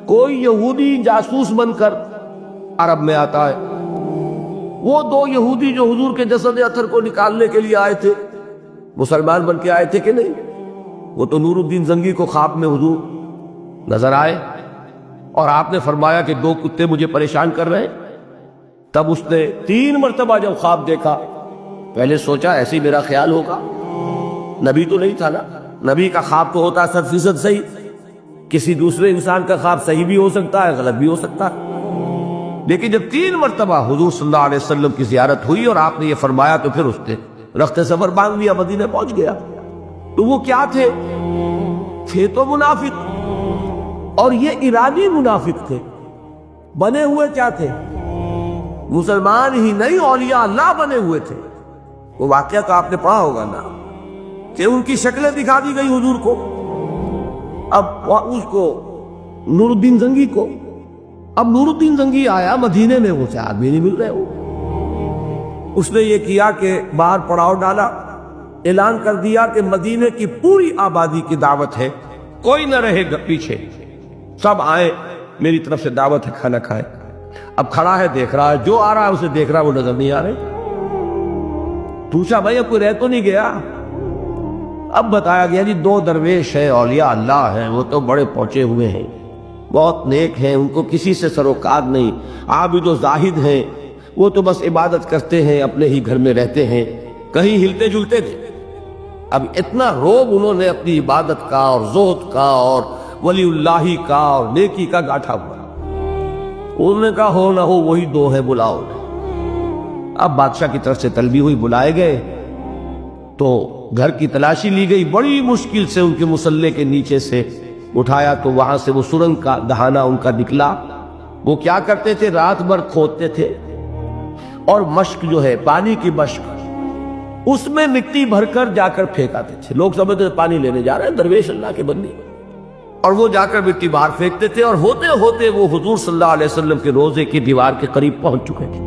کوئی یہودی جاسوس بن کر عرب میں آتا ہے. وہ دو یہودی جو حضور کے جسد اطہر کو نکالنے کے لیے آئے تھے مسلمان بن کے آئے تھے کہ نہیں؟ وہ تو نور الدین زنگی کو خواب میں حضور نظر آئے اور آپ نے فرمایا کہ دو کتے مجھے پریشان کر رہے ہیں. تب اس نے 3 مرتبہ جب خواب دیکھا پہلے سوچا ایسے ہی میرا خیال ہوگا، نبی تو نہیں تھا نا، نبی کا خواب تو ہوتا ہے 100% صحیح، کسی دوسرے انسان کا خواب صحیح بھی ہو سکتا ہے غلط بھی ہو سکتا ہے. لیکن جب 3 مرتبہ حضور صلی اللہ علیہ وسلم کی زیارت ہوئی اور آپ نے یہ فرمایا تو پھر اس نے رخت سفر باندھ لیا، مدینہ پہنچ گیا. تو وہ کیا تھے تو منافق، اور یہ ارادی منافق تھے. بنے ہوئے کیا تھے؟ مسلمان ہی نہیں اولیاء اللہ بنے ہوئے تھے. وہ واقعہ تو آپ نے پڑھا ہوگا نا کہ ان کی شکلیں دکھا دی گئی حضور کو. اب اس کو نور الدین زنگی کو، اب نور الدین زنگی آیا مدینے میں، وہ سے آدمی نہیں مل رہے ہو. اس نے یہ کیا کہ باہر پڑاؤ ڈالا، اعلان کر دیا کہ مدینے کی پوری آبادی کی دعوت ہے، کوئی نہ رہے پیچھے، سب آئے، میری طرف سے دعوت ہے، کھانا کھائے. اب کھڑا ہے دیکھ رہا ہے، جو آ رہا ہے اسے دیکھ رہا ہے، وہ نظر نہیں آ رہے. پوچھا بھائی اب کوئی رہ تو نہیں گیا؟ اب بتایا گیا جی 2 درویش ہیں، اولیاء اللہ ہیں، وہ تو بڑے پہنچے ہوئے ہیں، بہت نیک ہیں، ان کو کسی سے سروکار نہیں، عابد و زاہد ہیں، وہ تو بس عبادت کرتے ہیں، اپنے ہی گھر میں رہتے ہیں، کہیں ہلتے جلتے تھے. اب اتنا روب انہوں نے اپنی عبادت کا اور زہد کا اور ولی اللہ کا اور نیکی کا گاٹھا ہوا. انہوں نے کہا ہو نہ ہو وہی 2 ہیں، بلاؤ. اب بادشاہ کی طرف سے طلبی ہوئی، بلائے گئے تو گھر کی تلاشی لی گئی، بڑی مشکل سے ان کے مسلح کے نیچے سے اٹھایا تو وہاں سے وہ سرنگ کا دہانہ ان کا نکلا. وہ کیا کرتے تھے؟ رات بھر کھودتے تھے اور مشک جو ہے پانی کی مشک، اس میں مٹی بھر کر جا کر پھینکاتے تھے. لوگ سمجھتے تھے پانی لینے جا رہے ہیں درویش اللہ کے بندے، اور وہ جا کر مٹی باہر پھینکتے تھے، اور ہوتے ہوتے وہ حضور صلی اللہ علیہ وسلم کے روضے کی دیوار کے قریب پہنچ چکے تھے.